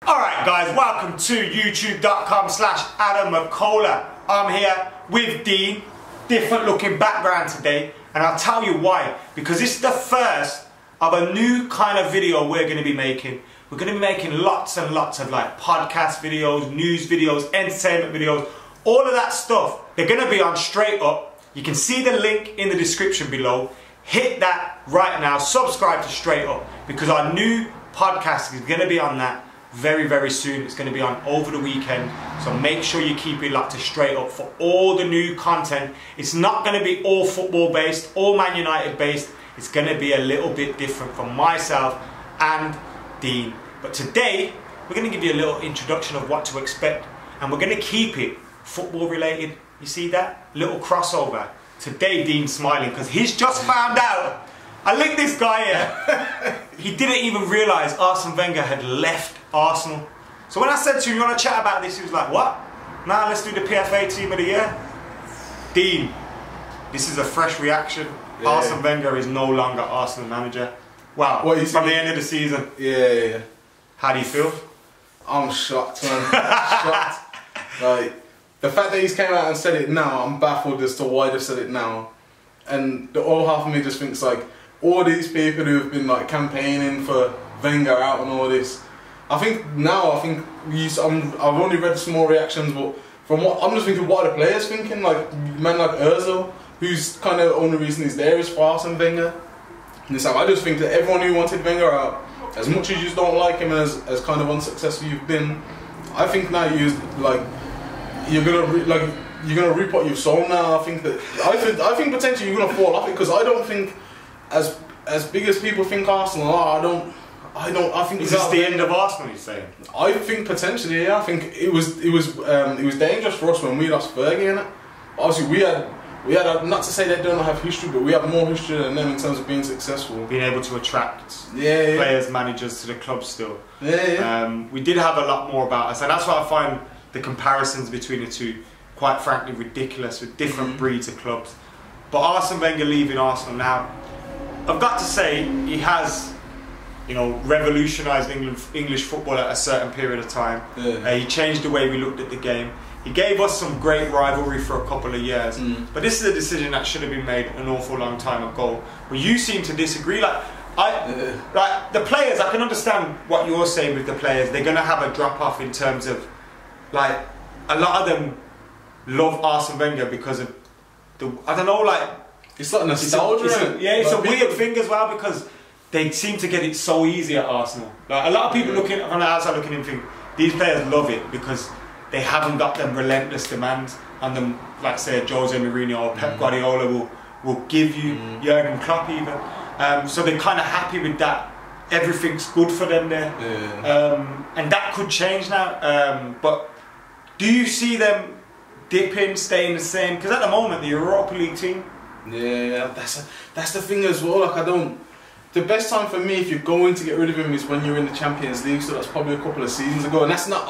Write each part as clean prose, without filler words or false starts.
Alright guys, welcome to youtube.com/Adam McKola. I'm here with Dean, different looking background today, and I'll tell you why. Because this is the first of a new kind of video we're going to be making. We're going to be making lots and lots of like podcast videos, news videos, entertainment videos, all of that stuff. They're going to be on Straight Up. You can see the link in the description below. Hit that right now, subscribe to Straight Up, because our new podcast is going to be on that very, very soon. It's going to be on over the weekend, so make sure you keep it locked to Straight Up for all the new content. It's not going to be all football based, all Man United based. It's going to be a little bit different from myself and Dean. But today, we're going to give you a little introduction of what to expect, and we're going to keep it football related. You see that? Little crossover. Today, Dean's smiling because he's just found out. I linked this guy here. He didn't even realise Arsene Wenger had left Arsenal. So when I said to him, you want to chat about this? He was like, what? Nah, let's do the PFA Team of the Year. Dean, this is a fresh reaction. Yeah. Arsene Wenger is no longer Arsenal manager. Wow, from the end of the season. Yeah. How do you feel? I'm shocked, man. Shocked. Like, the fact that he's came out and said it now, I'm baffled as to why they said it now. And the other half of me just thinks like, all these people who have been like campaigning for Wenger out and all this, I think I've only read some more reactions, but from what I'm just thinking, what are the players thinking? Like man like Ozil, who's kind of the only reason he's there is for Arsene Wenger. And it's like, I just think that everyone who wanted Wenger out, as much as you just don't like him as kind of unsuccessful you've been, I think now you're gonna reap what you've sown now. I think potentially you're gonna fall off it, because I don't think as big as people think Arsenal are. I think is this the end of Arsenal? You're saying? I think potentially, yeah. I think it was dangerous for us when we lost Fergie in it. Obviously, we had not to say they don't have history, but we have more history than them in terms of being successful, being able to attract players, managers to the club still. We did have a lot more about us, and that's why I find the comparisons between the two, quite frankly, ridiculous, with different breeds of clubs. But Arsene Wenger leaving Arsenal now, I've got to say he has, revolutionised English football at a certain period of time. He changed the way we looked at the game. He gave us some great rivalry for a couple of years. But this is a decision that should have been made an awful long time ago. But you seem to disagree. Like the players, I can understand what you're saying with the players. They're going to have a drop off in terms of, like, a lot of them love Arsene Wenger because of it's like nostalgia. It's a weird thing as well, because they seem to get it so easy at Arsenal. Like, a lot of people looking on the outside looking in think these players love it because they haven't got them relentless demands on them, like say Jose Mourinho or Pep Guardiola will give you, Jurgen Klopp even. So they're kind of happy with that. Everything's good for them there, and that could change now. But do you see them dipping, staying the same? Because at the moment, the Europa League team. Yeah, that's the thing as well. Like, the best time for me if you're going to get rid of him is when you're in the Champions League. So that's probably a couple of seasons ago, and that's not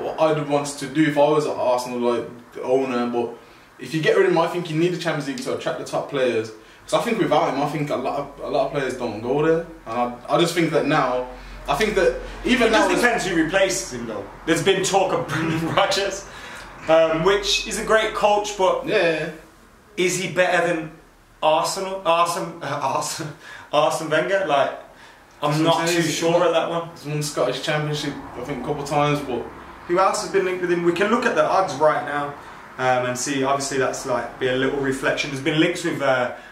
what I'd want to do if I was at Arsenal, like the owner. But if you get rid of him, I think you need the Champions League to attract the top players. Because I think without him, I think a lot of players don't go there. And I just think that now. I think that even now. It depends who replaces him, though. There's been talk of Brendan Rodgers, which is a great coach, but is he better than Arsene Wenger? Like, I'm not too sure at that one. He's won the Scottish Championship, I think, a couple of times, but who else has been linked with him? We can look at the odds right now and see. Obviously, that's like be a little reflection. There's been links with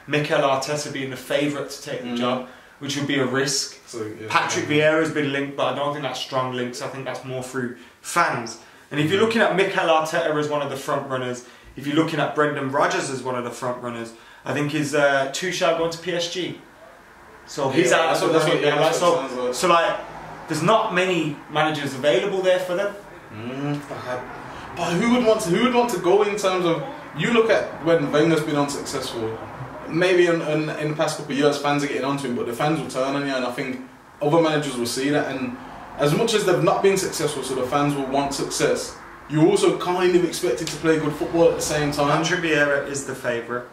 Mikel Arteta being the favourite to take the job, which would be a risk. So, Patrick Vieira has been linked, but I don't think that's strong links. I think that's more through fans. And if you're looking at Mikel Arteta as one of the front runners, if you're looking at Brendan Rodgers as one of the front runners, I think his Tuchel going to PSG. So he's out. So like, there's not many managers available there for them. But who would want to go in terms of, you look at when Wenger's been unsuccessful. Maybe in the past couple of years, fans are getting onto him, but the fans will turn on you, and I think other managers will see that. And as much as they've not been successful, so the fans will want success, you're also kind of expected to play good football at the same time. Patrick Vieira is the favourite.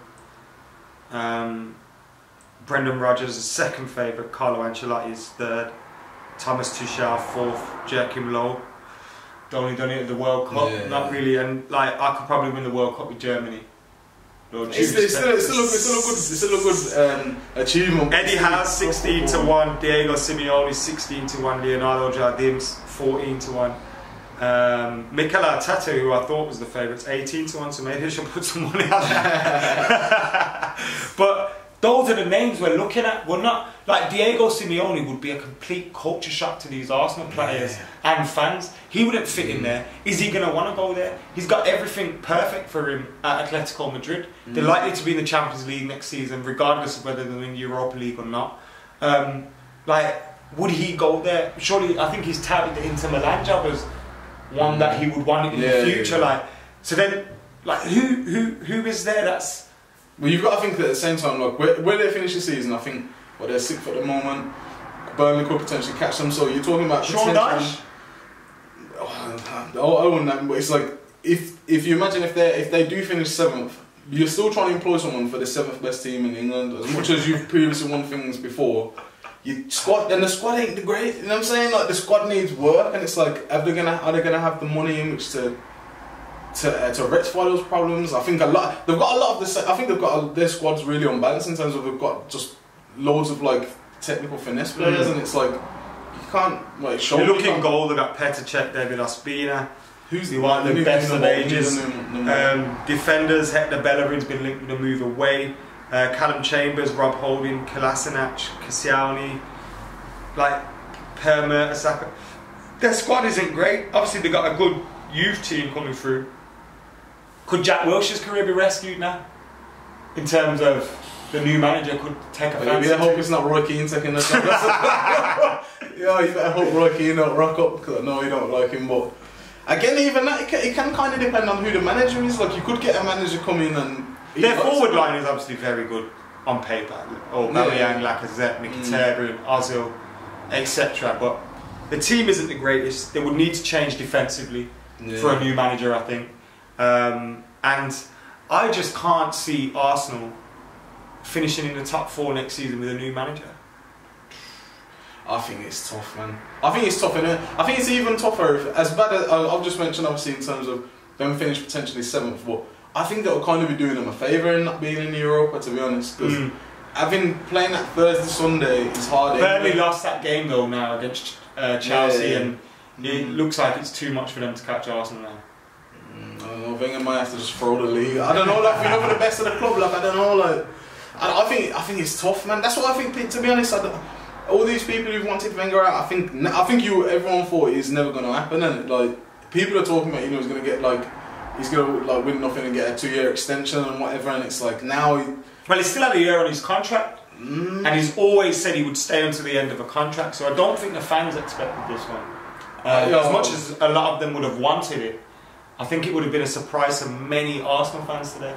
Brendan Rodgers is second favourite. Carlo Ancelotti is third. Thomas Tuchel 4th, Joachim Low. Only done it at the World Cup, Yeah. not really, and like I could probably win the World Cup with Germany. It's still a good achievement. Eddie Howe's 16-1, Diego Simeone 16-1, Leonardo Jardim's 14-1. Mikel Arteta, who I thought was the favourites, 18-1, so maybe I should put some money on that. But those are the names we're looking at. We're not like Diego Simeone would be a complete culture shock to these Arsenal players and fans. He wouldn't fit in there. Is he going to want to go there? He's got everything perfect for him at Atletico Madrid. They're likely to be in the Champions League next season, regardless of whether they're in the Europa League or not. Like, would he go there? Surely, I think he's touted the Inter Milan job as one that he would want in the future. Like, so then, like, who is there that's... Well, you've got to think that at the same time, look, where they finish the season, I think, well, they're 6th at the moment. Burnley could potentially catch them. So you're talking about Sean Dyche? I wouldn't know, but it's like if you imagine if they do finish 7th, you're still trying to employ someone for the 7th best team in England. As much as you've previously won things before, the squad ain't the great. You know what I'm saying? Like the squad needs work, and it's like are they gonna have the money in which to rectify those problems? I think they've got a lot of this. I think they've got their squad's really unbalanced in terms of they've got just loads of like technical finesse players, and it's like you can't like show. You look in goal, they've got Petr Cech, David Ospina. Who's the one of the best of ages? Defenders, Hector Bellerin's been linked with a move away. Callum Chambers, Rob Holding, Kolasinac, Koscielny, like Per Mertesacker. Their squad isn't great. Obviously, they've got a good youth team coming through. Could Jack Wilshere's career be rescued now? In terms of the new manager could take a fancy. I hope it's not Roy Keane taking the job. Yeah, you better hope Roy Keane don't rock up, because I know you don't like him. But again, even that, it can kind of depend on who the manager is. Like, you could get a manager come in and... Their forward line is obviously very good on paper. Aubameyang, Lacazette, Mkhitaryan, Ozil, etc. But the team isn't the greatest. They would need to change defensively for a new manager, I think. And I just can't see Arsenal finishing in the top 4 next season with a new manager. I think it's tough, man. I think it's tough, innit? I think it's even tougher, as bad as I've just mentioned, obviously, in terms of them finish potentially 7th, but I think that will kind of be doing them a favour in not being in Europa, to be honest. Because having playing that Thursday, Sunday is hard. Burnley lost that game though now against Chelsea, and it looks like it's too much for them to catch Arsenal now. I don't know. Wenger might have to just throw the league. I don't know. Like, we know for the best of the club. Like, I don't know. Like, I think it's tough, man. That's what I think. To be honest, all these people who've wanted Wenger out, I think everyone thought it's never going to happen, and like people are talking about, he's going to get he's going to win nothing and get a 2-year extension and whatever, and it's like now. Well, he still had a year on his contract, and he's always said he would stay until the end of a contract. So I don't think the fans expected this one. As much as a lot of them would have wanted it, I think it would have been a surprise to many Arsenal fans today.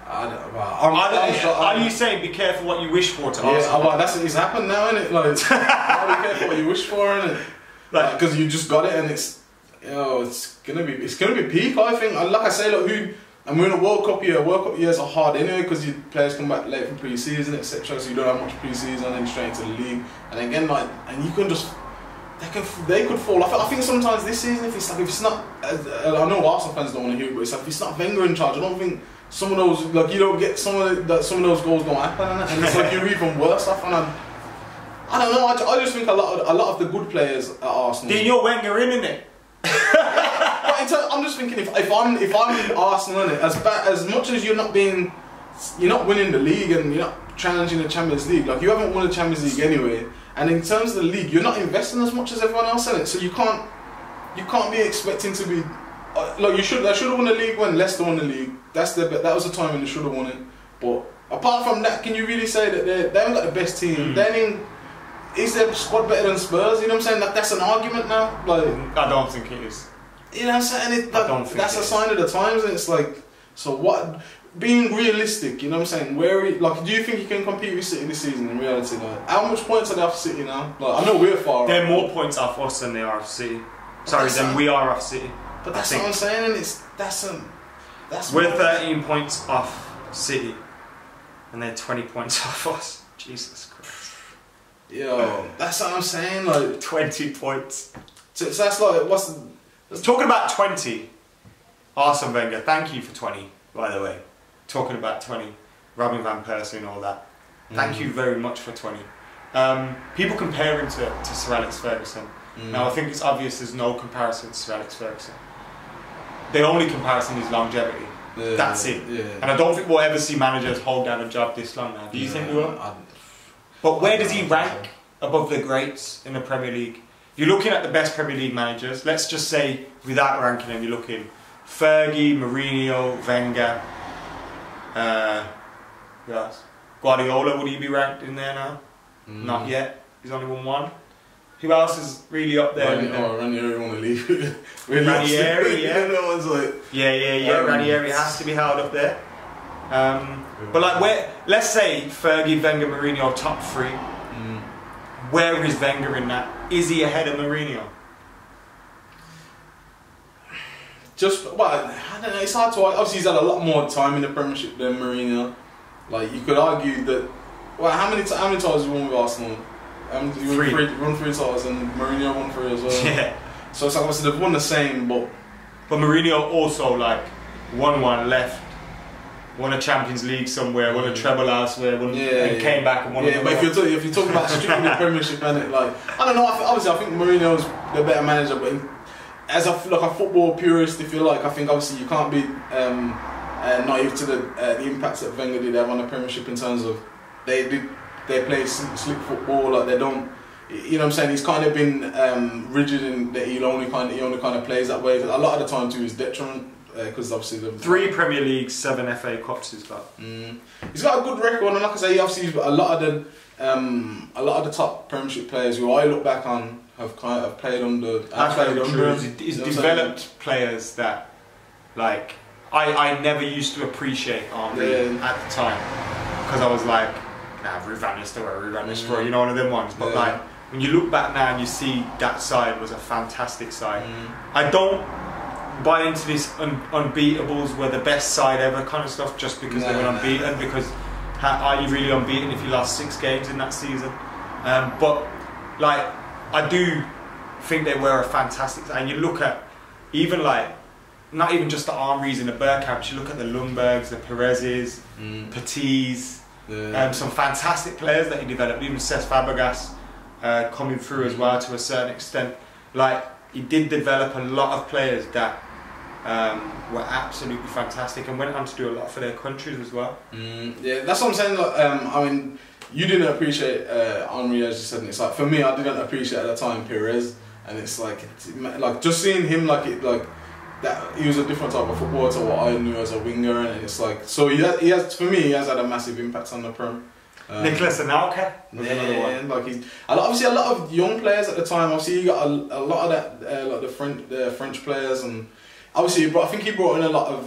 Are you saying be careful what you wish for to Arsenal? Yeah, well, it's happened now, isn't it? Like, be careful what you wish for, isn't it? Like, because you just got it, and it's gonna be peak. I think. Like I say, and we're in a World Cup year. World Cup years are hard anyway because your players come back late from pre-season, etc. So you don't have much pre-season, and straight into the league. And again, and you can just. They could fall off. I think sometimes this season, if it's not, I know Arsenal fans don't want to hear it, but if it's not Wenger in charge, I don't think some of those you don't get some of those goals don't happen, and it's like you're even worse off. And I don't know. I just think a lot of the good players at Arsenal. Then you're Wenger in it. I'm just thinking if I'm Arsenal in it, as much as you're not winning the league and you're not challenging the Champions League, like you haven't won the Champions League anyway. And in terms of the league, you're not investing as much as everyone else in it, so you can't be expecting to be they should have won the league when Leicester won the league. That was the time when they should have won it. But apart from that, can you really say that they haven't got the best team? Is their squad better than Spurs? You know what I'm saying? That's an argument now. Like, I don't think it is. You know what I'm saying? That's a sign of the times, and it's like, so what? Being realistic, you know what I'm saying? Do you think you can compete with City this season in reality? Like, how much points are they off City now? Like, I know we're far. They're more points off us than they are off City. Than we are off City. But that's what I'm saying, and we're 13 points off City, and they're 20 points off us. Jesus Christ. Yo, that's what I'm saying. Like 20 points. So that's like what's the... Talking about 20. Arsene Wenger, thank you for 20. By the way, talking about 20, Robin van Persie and all that. Thank you very much for 20. People compare him to Sir Alex Ferguson. Now I think it's obvious there's no comparison to Sir Alex Ferguson. The only comparison is longevity. That's it. Yeah. And I don't think we'll ever see managers hold down a job this long now. Do you think we will? But where does he rank above the greats in the Premier League? You're looking at the best Premier League managers. Let's just say, without ranking them, you're looking Fergie, Mourinho, Wenger, who else? Guardiola, would he be ranked in there now? Not yet. He's only won one. Who else is really up there? Ranieri want to leave. Ranieri, yeah. No one's like... Yeah. Ranieri has to be held up there. But like, where? Let's say Fergie, Wenger, Mourinho, top three. Where is Wenger in that? Is he ahead of Mourinho? Well, I don't know. It's hard to. Obviously, he's had a lot more time in the Premiership than Mourinho. Like, you could argue that. Well, how many times have you won with Arsenal? You won three titles, and Mourinho won 3 as well. Yeah. So it's like, obviously they've won the same, but Mourinho also like won one, left, won a Champions League somewhere, won a treble elsewhere, and came back and won. Yeah, but if you're talking about strictly the Premiership, and it, like, I don't know. Obviously, I think Mourinho's the better manager, but as a football purist, if you like, I think obviously you can't be naive to the impacts that Wenger did have on the Premiership in terms of they play slick football, like they don't. You know what I'm saying? He's kind of been rigid in that he only kind of plays that way. A lot of the time to his detriment, because obviously the 3 Premier Leagues, 7 FA Cups he's got. He's got a good record, and like I say, obviously a lot of the top Premiership players who I look back on have played under. He's developed players that, like, I never used to appreciate Henry at the time, because I was like, nah, Ruud van Nistelrooy, you know, one of them ones. But like, when you look back now and you see that side was a fantastic side. I don't buy into this unbeatables were the best side ever kind of stuff just because they were unbeaten, because are you really unbeaten if you lost 6 games in that season? But like, I do think they were a fantastic side. And you look at even like, not even just the Henrys and the Bergkamps, you look at the Lundbergs, the Perez's, Petit's, some fantastic players that he developed, even Cesc Fabregas coming through as well to a certain extent. Like, he did develop a lot of players that were absolutely fantastic and went on to do a lot for their countries as well. Yeah, that's what I'm saying. Like, I mean, you didn't appreciate Henry, as you said, and it's like, for me, I didn't appreciate at the time Perez, and it's like just seeing him that he was a different type of footballer to what I knew as a winger, and it's like, so he has for me, he has had a massive impact on the Prem. Nicolas Anelka was another one. Like obviously a lot of young players at the time. Obviously, you got a lot of that, like the French players, and obviously, I think he brought in a lot of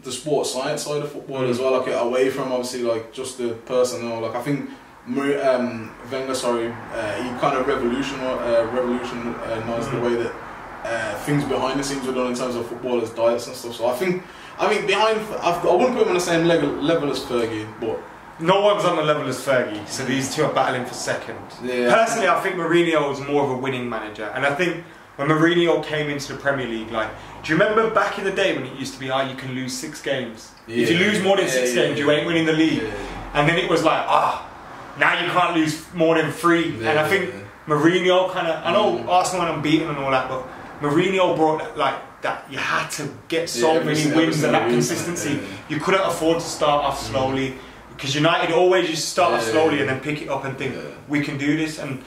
the sports science side of football as well, like away from obviously like just the personnel. Like, I think Wenger, he kind of revolutionised the way that things behind the scenes were done in terms of footballers' diets and stuff. So I think I wouldn't put him on the same level as Fergie, but no one's on the level as Fergie, so these two are battling for second. Personally, I think Mourinho was more of a winning manager, and I think when Mourinho came into the Premier League, like, do you remember back in the day when it used to be, you can lose 6 games? If you lose more than 6 games, you ain't winning the league. And then it was like, now you can't lose more than 3. And I think Mourinho kind of, I know Arsenal went unbeaten and all that, but Mourinho brought that you had to get so many wins and that consistency. You couldn't afford to start off slowly, because United always used to start off slowly and then pick it up and think, we can do this. And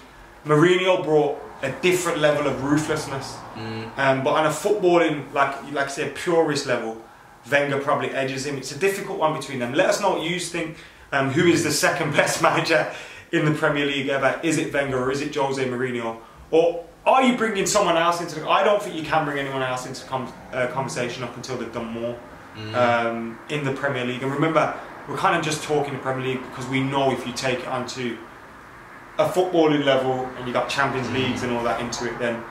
Mourinho brought a different level of ruthlessness. But on a footballing, like I said, purist level, Wenger probably edges him. It's a difficult one between them. Let us know what you think. Who is the second best manager in the Premier League ever? Is it Wenger or is it Jose Mourinho? Or are you bringing someone else into the... I don't think you can bring anyone else into conversation up until they've done more in the Premier League. And remember, we're kind of just talking the Premier League because we know if you take it onto a footballing level and you got Champions Leagues and all that into it, then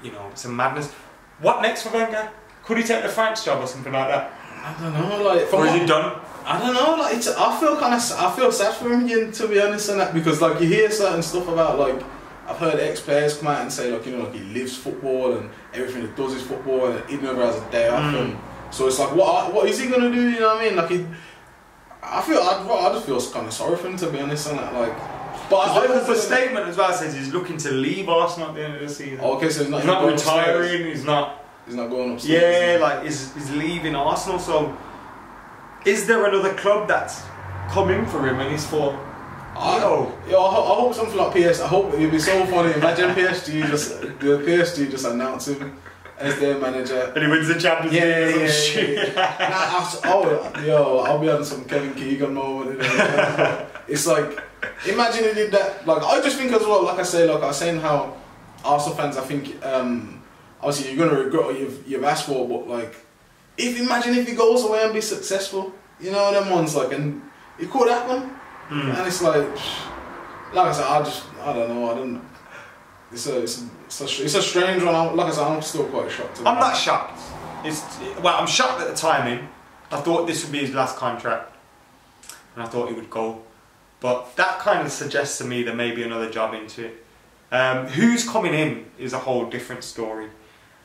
you know, it's a madness. What next for Wenger? Could he take the France job or something like that? I don't know. Like, or is it done? I don't know, like I feel sad for him again, to be honest, and that, because like you hear certain stuff about, like, I've heard ex-players come out and say, like, you know, like, he lives football and everything he does is football and he never has a day off. And so it's like, what is he gonna do? You know what I mean? Like, I just feel kind of sorry for him, to be honest, and that, like. But the statement as well says he's looking to leave Arsenal at the end of the season. Okay, so he's not retiring. He's not going upstairs. Yeah, like he's leaving Arsenal. So, is there another club that's coming for him? And he's for. I hope something like I hope it'd be so funny. Imagine PSG just announce him as their manager, and he wins the Champions League. I'll be having some Kevin Keegan moment. It's like, imagine he did that. Like, I just think as well, like I was saying how Arsenal fans, I think, obviously you're gonna regret what you've asked for, but like, imagine if he goes away and be successful, you know, them ones, like, and it could happen. And it's like I said, I don't know. It's a strange one. Like I said, I'm still quite shocked. I'm not shocked. I'm shocked at the timing. I thought this would be his last contract, and I thought he would go. But that kind of suggests to me there may be another job into it. Who's coming in is a whole different story.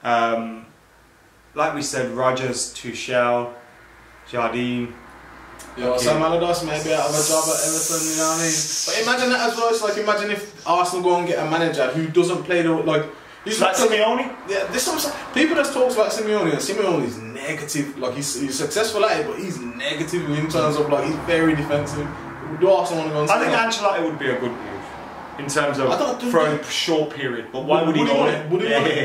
Like we said, Rodgers, Tuchel, Jardine. Sam Allardyce maybe out of a job at Everton, you know what I mean? But imagine that as well. It's like, imagine if Arsenal go and get a manager who doesn't play the, like... Like Simeone? Yeah, people just talk about Simeone, and Simeone is negative. Like, he's successful at it, but he's negative in terms of, like, he's very defensive. Do Arsenal want to go and I think Ancelotti would be a good move in terms of for a short period. But why would he go there?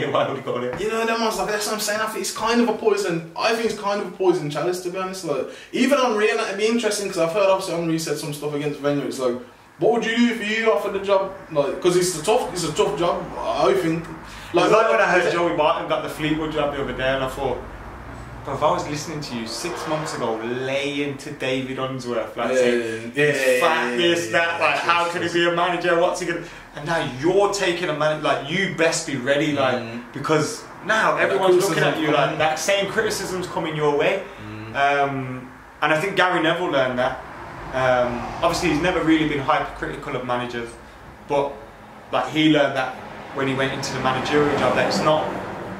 Why would he go there? You know, them ones, like, that's what I'm saying. I think it's kind of a poison. I think it's kind of a poison chalice, to be honest. Like, even Henry, and that'd be interesting because I've heard obviously Henry said some stuff against Wenger. It's like, what would you do if you offered the job? Like, because it's a tough job. I think. Like when I heard Joey Barton got the Fleetwood job the other day, and I thought, but if I was listening to you 6 months ago, lay into David Unsworth, like saying, fat this, that, like, how can he be a manager? What's he gonna? And now you're taking a man, like, you best be ready, like, because now everyone's looking at you like that same criticism's coming your way. And I think Gary Neville learned that. Obviously, he's never really been hypercritical of managers, but like he learned that when he went into the managerial job, that it's not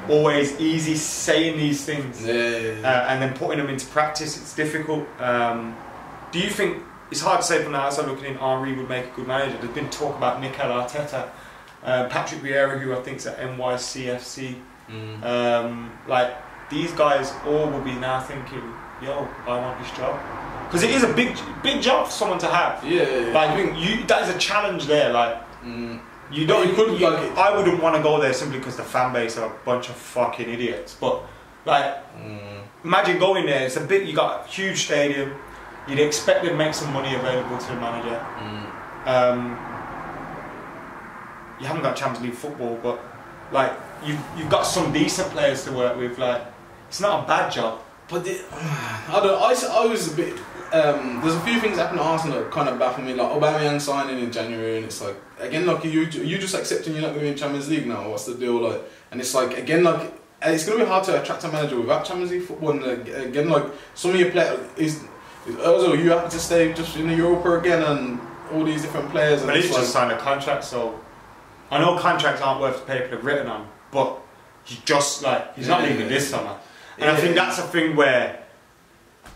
always easy saying these things and then putting them into practice. It's difficult. Do you think it's hard to say from the outside looking in, Henry would make a good manager? There's been talk about Mikel Arteta, Patrick Vieira, who I think's at NYCFC. Like, these guys all will be now thinking, yo, I want this job, because it is a big job for someone to have. Like, I think that is a challenge there. Like, you don't. I wouldn't want to go there simply because the fan base are a bunch of fucking idiots. But like, imagine going there. It's you got a huge stadium. You'd expect to make some money available to the manager. You haven't got Champions League football, but like you've got some decent players to work with. Like, it's not a bad job. But I was a bit. There's a few things happened at Arsenal that kind of baffle me, like Aubameyang signing in January, and it's like, again, like, you just accepting you're not going to be in Champions League now. What's the deal, like? And it's like, again, like, it's going to be hard to attract a manager without Champions League football. And again, like, some of your players is also you have to stay just in Europa again, and all these different players. And but he's just signed a contract, so I know contracts aren't worth the paper they're written on, but he's not leaving this summer. And I think that's a thing where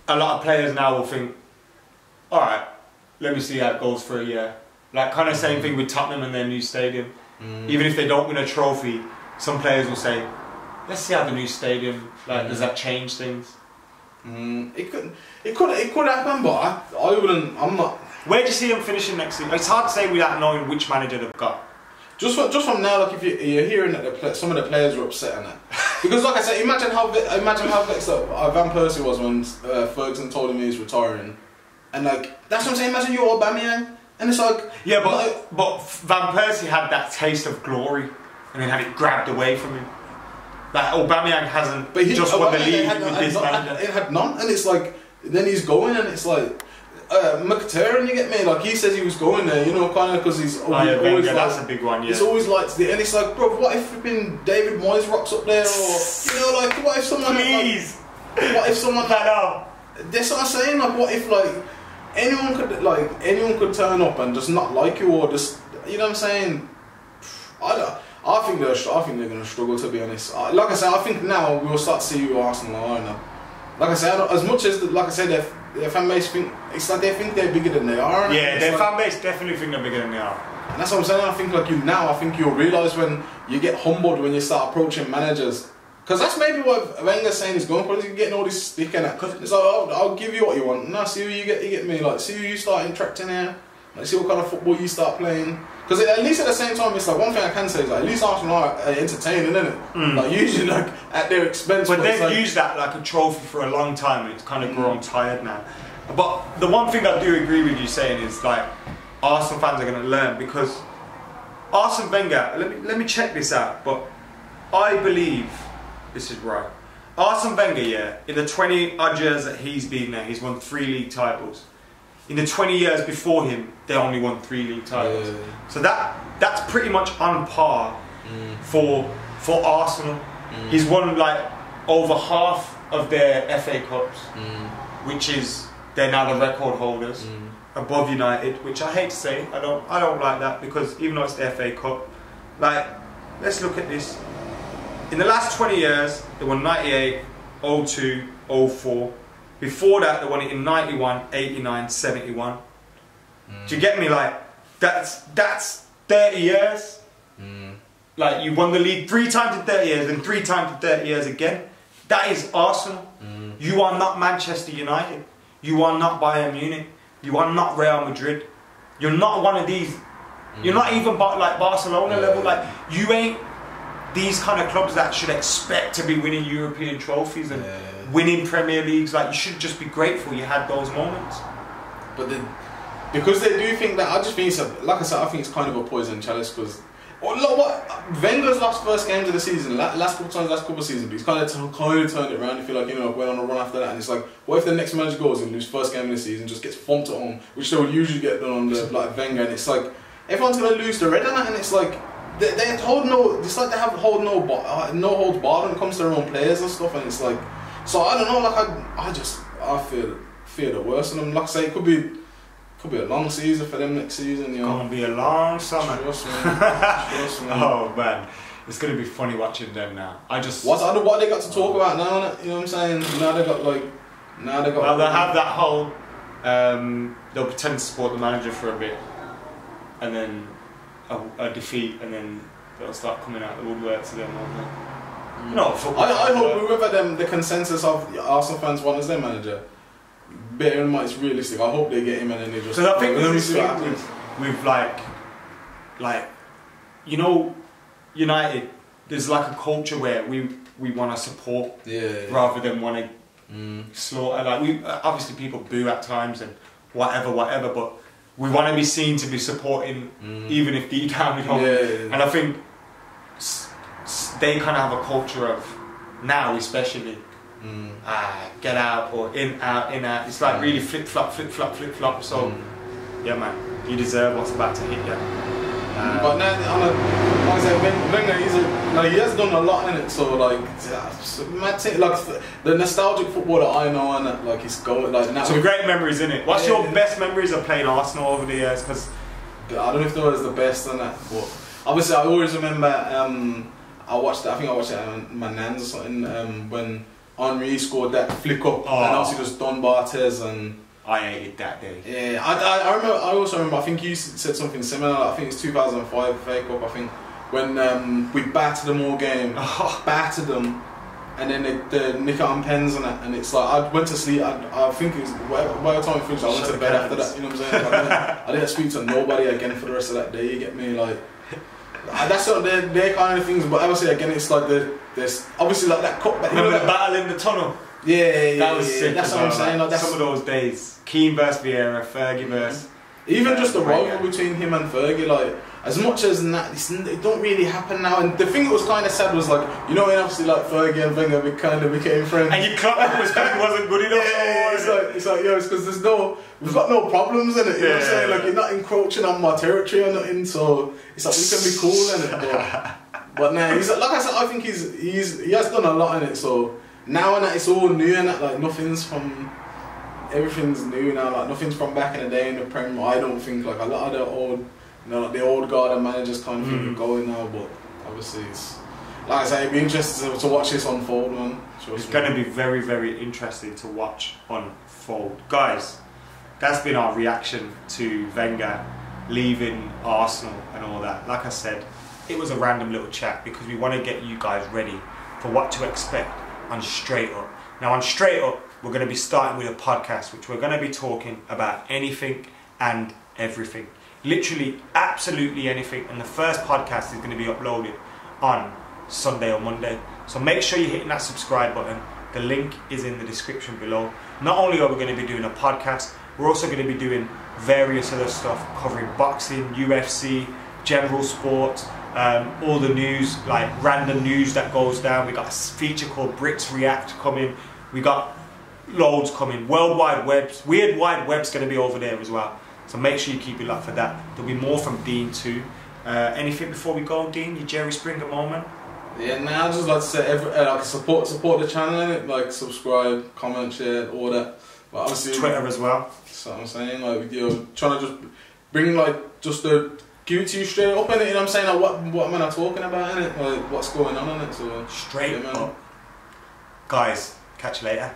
a lot of players now will think, alright, let me see how it goes for a year. Like, kind of same thing with Tottenham and their new stadium. Even if they don't win a trophy, some players will say, let's see how the new stadium, like, does that change things? It could happen, but I wouldn't, I'm not. Where do you see them finishing next season? It's hard to say without knowing which manager they've got. Just from now, like, if you're hearing that some of the players are upset on that, because like I said, imagine how vexed Van Persie was when Ferguson told him he's retiring, and like, that's what I'm saying. Imagine you're Aubameyang, and it's like, yeah, but Van Persie had that taste of glory, and then had it grabbed away from him. Like, Aubameyang hasn't just won the league with this manager. It had none, and it's like, then he's going, and it's like. Mkhitaryan, you get me? Like, he says he was going there, you know, kind of because he's always Wenger, like, that's a big one, yeah. He's always liked it, and it's like, bro, what if flipping David Moyes rocks up there, or, you know, like, what if someone... Please! What if someone... that's what I'm saying. Like, what if like anyone could turn up and just not like you, or just, you know what I'm saying? I think they're going to struggle, to be honest. Like I said, I think now we'll start to see who Arsenal are now. Like I said, as much as their fan base think, it's like they think they're bigger than they are. Yeah, their fan base definitely think they're bigger than they are. And that's what I'm saying. I think like I think you'll realise when you get humbled when you start approaching managers. Because that's maybe what Wenger's saying he's going for. He's getting all this stick in it. It's like, I'll give you what you want. Now see who you get me. Like, see who you start interacting here. Like, see what kind of football you start playing. Because at least at the same time, it's like, one thing I can say is like, at least Arsenal are entertaining, isn't it? Like, usually like at their expense. But they've used that like a trophy for a long time, and it's kind of grown tired now. But the one thing I do agree with you saying is like, Arsenal fans are going to learn, because Arsene Wenger, let me check this out, but I believe this is right. Arsene Wenger, yeah, in the 20 odd years that he's been there, he's won 3 league titles. In the 20 years before him, they only won 3 league titles. So that's pretty much on par for Arsenal. He's won like over half of their FA Cups, which is, they're now the record holders, above United, which I hate to say. I don't like that, because even though it's the FA Cup, like, let's look at this. In the last 20 years, they won 98, 02, 04. Before that, they won it in 91, 89, 71. Do you get me? Like, that's 30 years. Like, you won the league 3 times in 30 years, and 3 times in 30 years again. That is Arsenal. You are not Manchester United. You are not Bayern Munich. You are not Real Madrid. You're not one of these. You're not even like Barcelona level. Like, you ain't these kind of clubs that should expect to be winning European trophies and winning Premier Leagues. Like, you should just be grateful you had those moments. But then, because they do think that, I just think it's like I said, I think it's kind of a poison chalice, because look what Wenger's last first games of the season, last couple of seasons, but he's kind of turned it around. You feel like, you know, went on a run after that, and it's like, what if the next manager goes and lose first game of the season, just gets thumped at home, which they would usually get done on the like Wenger, and it's like everyone's gonna lose the red on that, and it's like they hold no, it's like they have no holds barred when it comes to their own players and stuff, and it's like, so I don't know, like I fear the worst of them. Like I say, it could be a long season for them next season. You know, gonna be a long summer. Trust me. Oh man, it's gonna be funny watching them now. What they got to talk about now? You know what I'm saying? Now they got. Well, they'll have that whole. They'll pretend to support the manager for a bit, and then a defeat, and then they'll start coming out the woodwork to them. No, I hope whoever the consensus of Arsenal fans want as their manager, bear in mind it's realistic. I hope they get him, and then they just. Because I think with like, you know, United, there's like a culture where we want to support rather than want to slaughter. Like, we obviously people boo at times and whatever, but we want to be seen to be supporting, even if deep down we don't. And I think they kind of have a culture of, now especially, get out or in, out, in, out. It's like really flip flop. So, yeah, man, you deserve what's about to hit you. But now, like I said, Wenger, he has done a lot in it. So like, the nostalgic football that I know, and like he's going like now. Some great memories in it. What's your best memories of playing Arsenal over the years? Because I don't know if there was the best on that, but obviously I always remember. I think I watched it at my nan's or something. When Henry scored that flick up, and obviously it was Don Barthez, and I hated that day. Yeah, I remember. I also remember. I think you said something similar. I think it's 2005 FA Cup. I think when we battered them all game, battered them, and then they nick out on pens and that. And it's like I went to sleep. I think it was by the time we finished, I went to bed after that. You know what I'm saying? I didn't speak to nobody again for the rest of that day. You get me? Like. That's not their kind of things, but obviously again it's like there's obviously like that cup. Remember the battle in the tunnel? Yeah, that was sick. That's what I'm saying. Like, some of those days, Keane versus Vieira, Fergie versus. Even just the rivalry between him and Fergie, like as much as that, it don't really happen now. And the thing that was kind of sad was like, you know, when obviously like Fergie and Wenger kind of became friends. And you clocked it was because he wasn't good enough. It's like yo, it's because we've got no problems in it. You know what I'm saying? Like you're not encroaching on my territory or nothing. So it's like we can be cool in it. But nah, he's like I said, I think he has done a lot in it. So now and that it's all new and that like nothing's from everything's new now. Like nothing's from back in the day in the Prem. I don't think like a lot of the old, like the old guard and managers kind of thing are going now. But obviously, it's like I say, it'd be interesting to watch this unfold, man. It's going to be very, very interesting to watch unfold, guys. That's been our reaction to Wenger leaving Arsenal and all that. Like I said, it was a random little chat because we want to get you guys ready for what to expect on Straight Up. Now on Straight Up, we're going to be starting with a podcast which we're going to be talking about anything and everything. Literally, absolutely anything. And the first podcast is going to be uploaded on Sunday or Monday. So make sure you're hitting that subscribe button. The link is in the description below. Not only are we going to be doing a podcast, we're also going to be doing various other stuff covering boxing, UFC, general sports, all the news, like random news that goes down. We got a feature called Brits React coming. We got loads coming. World Wide Webs, Weird Wide Web's going to be over there as well. So make sure you keep it locked for that. There'll be more from Dean too. Anything before we go, Dean? Your Jerry Springer moment? Yeah, now I just like to say, like support the channel, innit? Like subscribe, comment, share, all that. But obviously Twitter as well. That's what I'm saying. Like you're trying to just bring like just the give it to you straight up, innit? You know what I'm saying? Like what am I talking about, innit? Like what's going on in it? So straight up. Guys, catch you later.